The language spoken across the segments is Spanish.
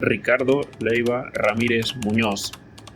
Ricardo Leiva Ramírez Muñoz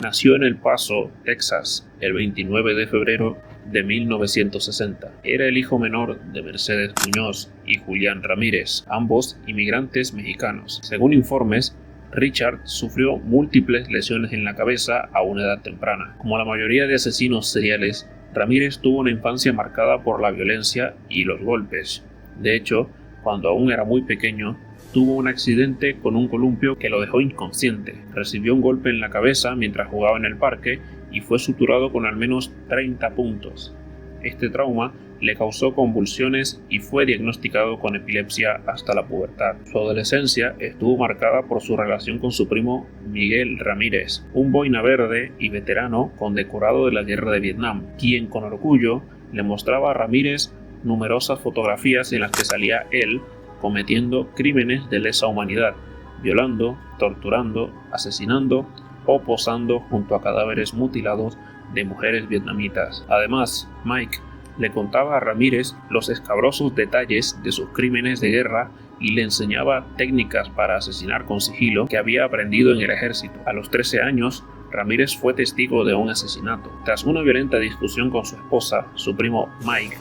nació en El Paso, Texas, el 29 de febrero de 1960. Era el hijo menor de Mercedes Muñoz y Julián Ramírez, ambos inmigrantes mexicanos. Según informes, Richard sufrió múltiples lesiones en la cabeza a una edad temprana. Como la mayoría de asesinos seriales, Ramírez tuvo una infancia marcada por la violencia y los golpes. De hecho, cuando aún era muy pequeño, tuvo un accidente con un columpio que lo dejó inconsciente. Recibió un golpe en la cabeza mientras jugaba en el parque y fue suturado con al menos 30 puntos. Este trauma le causó convulsiones y fue diagnosticado con epilepsia hasta la pubertad. Su adolescencia estuvo marcada por su relación con su primo Miguel Ramírez, un boina verde y veterano condecorado de la Guerra de Vietnam, quien con orgullo le mostraba a Ramírez numerosas fotografías en las que salía él cometiendo crímenes de lesa humanidad, violando, torturando, asesinando o posando junto a cadáveres mutilados de mujeres vietnamitas. Además, Mike le contaba a Ramírez los escabrosos detalles de sus crímenes de guerra y le enseñaba técnicas para asesinar con sigilo que había aprendido en el ejército. A los 13 años, Ramírez fue testigo de un asesinato. Tras una violenta discusión con su esposa, su primo Mike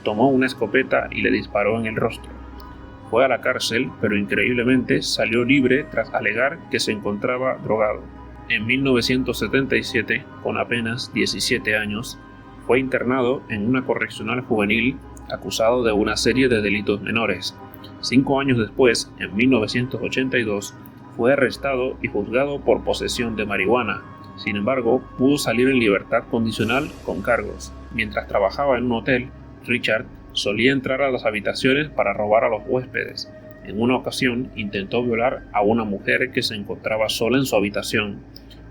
tomó una escopeta y le disparó en el rostro. Fue a la cárcel, pero increíblemente salió libre tras alegar que se encontraba drogado. En 1977, con apenas 17 años, fue internado en una correccional juvenil acusado de una serie de delitos menores. 5 años después, en 1982, fue arrestado y juzgado por posesión de marihuana. Sin embargo, pudo salir en libertad condicional con cargos. Mientras trabajaba en un hotel, Richard solía entrar a las habitaciones para robar a los huéspedes. En una ocasión intentó violar a una mujer que se encontraba sola en su habitación,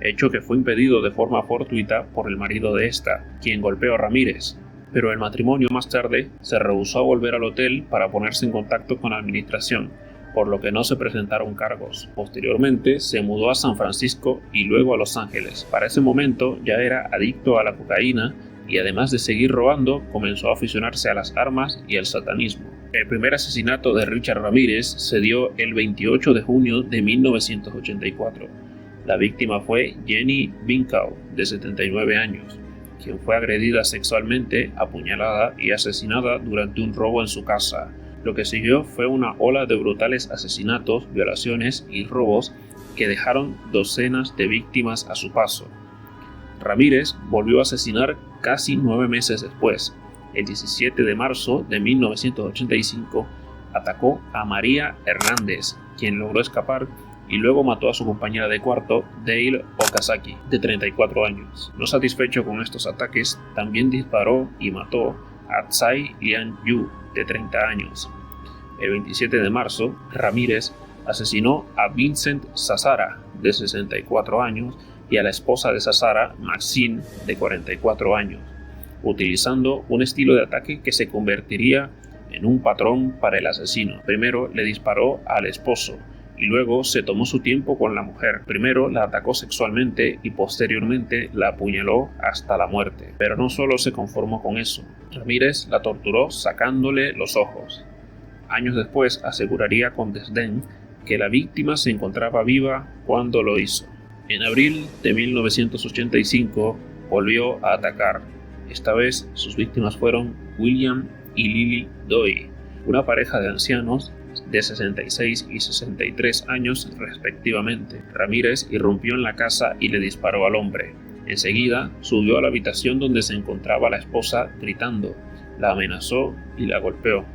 hecho que fue impedido de forma fortuita por el marido de esta, quien golpeó a Ramírez. Pero el matrimonio más tarde se rehusó a volver al hotel para ponerse en contacto con la administración, por lo que no se presentaron cargos. Posteriormente se mudó a San Francisco y luego a Los Ángeles. Para ese momento ya era adicto a la cocaína y además de seguir robando, comenzó a aficionarse a las armas y al satanismo. El primer asesinato de Richard Ramírez se dio el 28 de junio de 1984. La víctima fue Jenny Binkau, de 79 años, quien fue agredida sexualmente, apuñalada y asesinada durante un robo en su casa. Lo que siguió fue una ola de brutales asesinatos, violaciones y robos que dejaron docenas de víctimas a su paso. Ramírez volvió a asesinar casi 9 meses después. El 17 de marzo de 1985 atacó a María Hernández, quien logró escapar y luego mató a su compañera de cuarto, Dale Okazaki, de 34 años. No satisfecho con estos ataques, también disparó y mató a Tsai Lian Yu, de 30 años. El 27 de marzo, Ramírez asesinó a Vincent Zazara, de 64 años, y a la esposa de Zazara, Maxine, de 44 años, utilizando un estilo de ataque que se convertiría en un patrón para el asesino. Primero le disparó al esposo y luego se tomó su tiempo con la mujer. Primero la atacó sexualmente y posteriormente la apuñaló hasta la muerte. Pero no solo se conformó con eso. Ramírez la torturó sacándole los ojos. Años después aseguraría con desdén que la víctima se encontraba viva cuando lo hizo. En abril de 1985 volvió a atacar. Esta vez sus víctimas fueron William y Lily Doi, una pareja de ancianos de 66 y 63 años respectivamente. Ramírez irrumpió en la casa y le disparó al hombre. Enseguida subió a la habitación donde se encontraba la esposa gritando, la amenazó y la golpeó.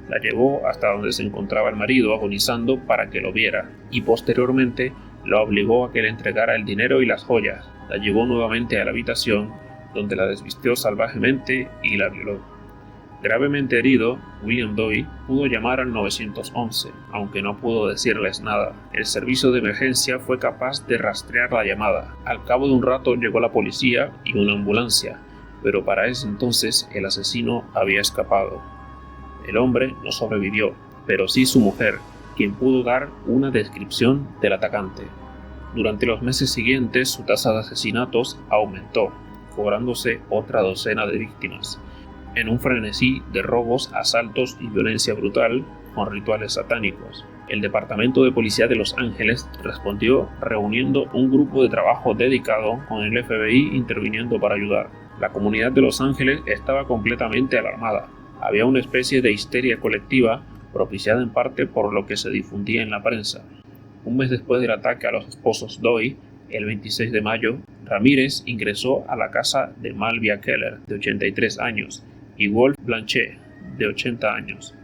La llevó hasta donde se encontraba el marido agonizando para que lo viera y posteriormente la obligó a que le entregara el dinero y las joyas. La llevó nuevamente a la habitación donde la desvistió salvajemente y la violó. Gravemente herido, William Doi pudo llamar al 911, aunque no pudo decirles nada. El servicio de emergencia fue capaz de rastrear la llamada. Al cabo de un rato llegó la policía y una ambulancia, pero para ese entonces el asesino había escapado. El hombre no sobrevivió, pero sí su mujer, quien pudo dar una descripción del atacante. Durante los meses siguientes, su tasa de asesinatos aumentó, cobrándose otra docena de víctimas, en un frenesí de robos, asaltos y violencia brutal con rituales satánicos. El Departamento de Policía de Los Ángeles respondió reuniendo un grupo de trabajo dedicado con el FBI interviniendo para ayudar. La comunidad de Los Ángeles estaba completamente alarmada. Había una especie de histeria colectiva propiciada en parte por lo que se difundía en la prensa. Un mes después del ataque a los esposos Doe, el 26 de mayo, Ramírez ingresó a la casa de Malvia Keller, de 83 años, y Wolf Blanchet, de 80 años.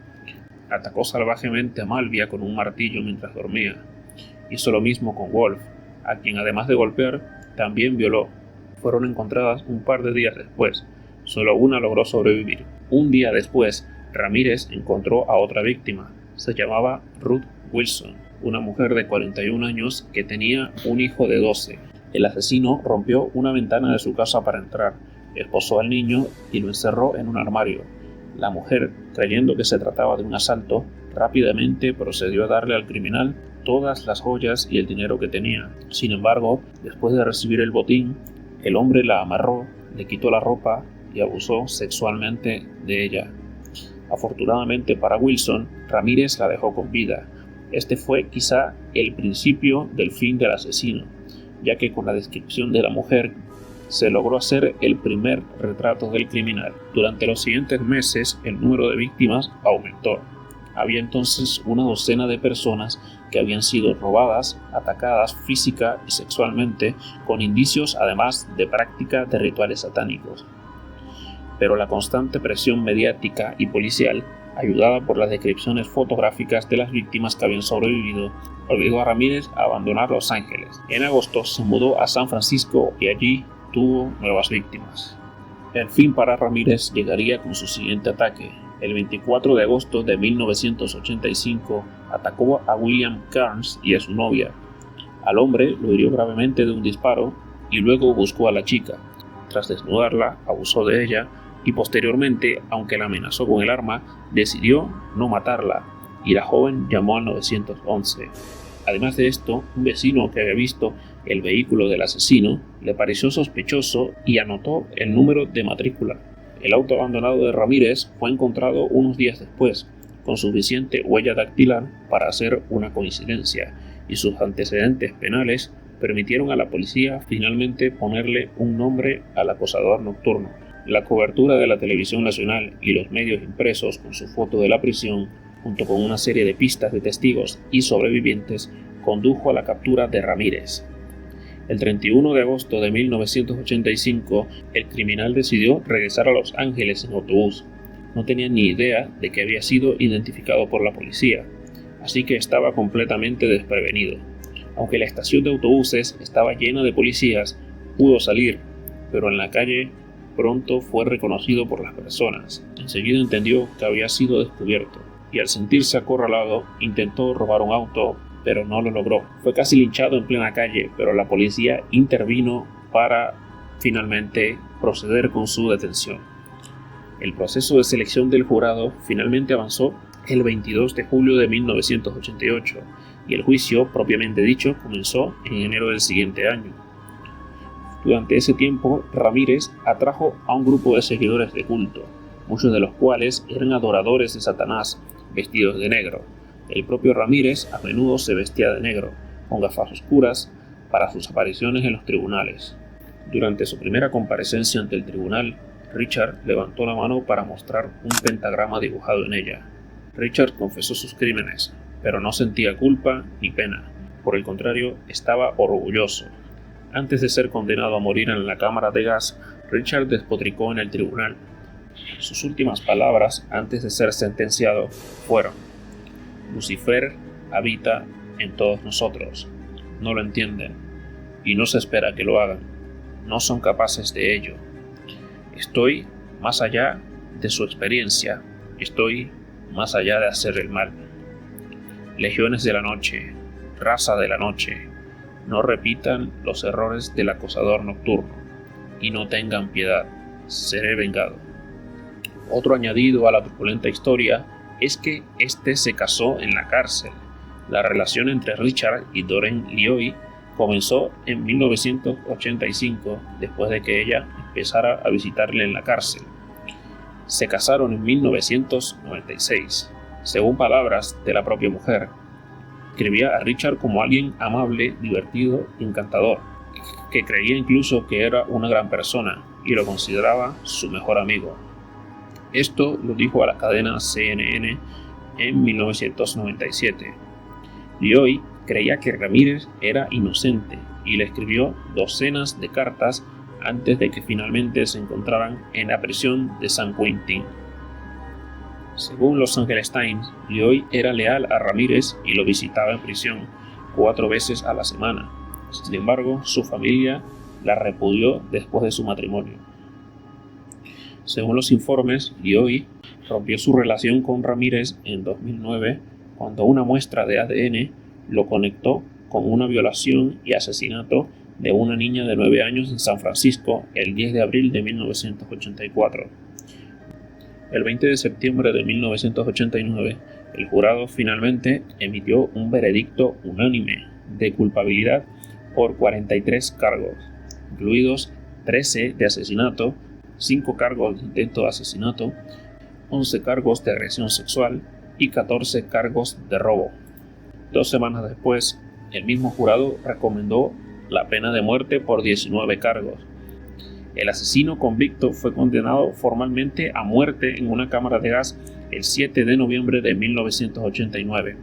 Atacó salvajemente a Malvia con un martillo mientras dormía. Hizo lo mismo con Wolf, a quien además de golpear, también violó. Fueron encontradas un par de días después. Solo una logró sobrevivir. Un día después, Ramírez encontró a otra víctima. Se llamaba Ruth Wilson, una mujer de 41 años que tenía un hijo de 12. El asesino rompió una ventana de su casa para entrar, esposó al niño y lo encerró en un armario. La mujer, creyendo que se trataba de un asalto, rápidamente procedió a darle al criminal todas las joyas y el dinero que tenía. Sin embargo, después de recibir el botín, el hombre la amarró, le quitó la ropa y abusó sexualmente de ella. Afortunadamente para Wilson, Ramírez la dejó con vida. Este fue quizá el principio del fin del asesino, ya que con la descripción de la mujer se logró hacer el primer retrato del criminal. Durante los siguientes meses, el número de víctimas aumentó. Había entonces una docena de personas que habían sido robadas, atacadas física y sexualmente, con indicios además de práctica de rituales satánicos. Pero la constante presión mediática y policial, ayudada por las descripciones fotográficas de las víctimas que habían sobrevivido, obligó a Ramírez a abandonar Los Ángeles. En agosto se mudó a San Francisco y allí tuvo nuevas víctimas. El fin para Ramírez llegaría con su siguiente ataque. El 24 de agosto de 1985 atacó a William Carnes y a su novia. Al hombre lo hirió gravemente de un disparo y luego buscó a la chica. Tras desnudarla, abusó de ella y posteriormente, aunque la amenazó con el arma, decidió no matarla y la joven llamó al 911. Además de esto, un vecino que había visto el vehículo del asesino le pareció sospechoso y anotó el número de matrícula. El auto abandonado de Ramírez fue encontrado unos días después, con suficiente huella dactilar para hacer una coincidencia, y sus antecedentes penales permitieron a la policía finalmente ponerle un nombre al acosador nocturno. La cobertura de la televisión nacional y los medios impresos con su foto de la prisión, junto con una serie de pistas de testigos y sobrevivientes, condujo a la captura de Ramírez. El 31 de agosto de 1985, el criminal decidió regresar a Los Ángeles en autobús. No tenía ni idea de que había sido identificado por la policía, así que estaba completamente desprevenido. Aunque la estación de autobuses estaba llena de policías, pudo salir, pero en la calle pronto fue reconocido por las personas. Enseguida entendió que había sido descubierto, y al sentirse acorralado, intentó robar un auto, pero no lo logró. Fue casi linchado en plena calle, pero la policía intervino para finalmente proceder con su detención. El proceso de selección del jurado finalmente avanzó el 22 de julio de 1988 y el juicio propiamente dicho comenzó en enero del siguiente año. Durante ese tiempo, Ramírez atrajo a un grupo de seguidores de culto, muchos de los cuales eran adoradores de Satanás, vestidos de negro. El propio Ramírez a menudo se vestía de negro, con gafas oscuras, para sus apariciones en los tribunales. Durante su primera comparecencia ante el tribunal, Richard levantó la mano para mostrar un pentagrama dibujado en ella. Richard confesó sus crímenes, pero no sentía culpa ni pena. Por el contrario, estaba orgulloso. Antes de ser condenado a morir en la cámara de gas, Richard despotricó en el tribunal. Sus últimas palabras antes de ser sentenciado fueron: Lucifer habita en todos nosotros. No lo entienden, y no se espera que lo hagan. No son capaces de ello. Estoy más allá de su experiencia. Estoy más allá de hacer el mal. Legiones de la noche, raza de la noche, no repitan los errores del acosador nocturno, y no tengan piedad. Seré vengado. Otro añadido a la truculenta historia es que este se casó en la cárcel. La relación entre Richard y Doreen Lioy comenzó en 1985, después de que ella empezara a visitarle en la cárcel. Se casaron en 1996, según palabras de la propia mujer. describía a Richard como alguien amable, divertido y encantador, que creía incluso que era una gran persona y lo consideraba su mejor amigo. Esto lo dijo a la cadena CNN en 1997. Lioy creía que Ramírez era inocente y le escribió docenas de cartas antes de que finalmente se encontraran en la prisión de San Quentin. Según Los Angeles Times, Lioy era leal a Ramírez y lo visitaba en prisión 4 veces a la semana. Sin embargo, su familia la repudió después de su matrimonio. Según los informes, Lioy rompió su relación con Ramírez en 2009 cuando una muestra de ADN lo conectó con una violación y asesinato de una niña de 9 años en San Francisco el 10 de abril de 1984. El 20 de septiembre de 1989, el jurado finalmente emitió un veredicto unánime de culpabilidad por 43 cargos, incluidos 13 de asesinato, 5 cargos de intento de asesinato, 11 cargos de agresión sexual y 14 cargos de robo. 2 semanas después, el mismo jurado recomendó la pena de muerte por 19 cargos. El asesino convicto fue condenado formalmente a muerte en una cámara de gas el 7 de noviembre de 1989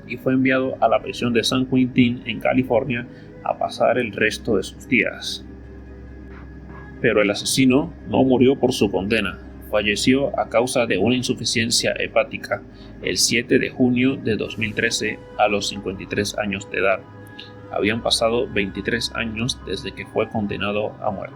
y fue enviado a la prisión de San Quentin en California a pasar el resto de sus días. Pero el asesino no murió por su condena. Falleció a causa de una insuficiencia hepática el 7 de junio de 2013 a los 53 años de edad. Habían pasado 23 años desde que fue condenado a muerte.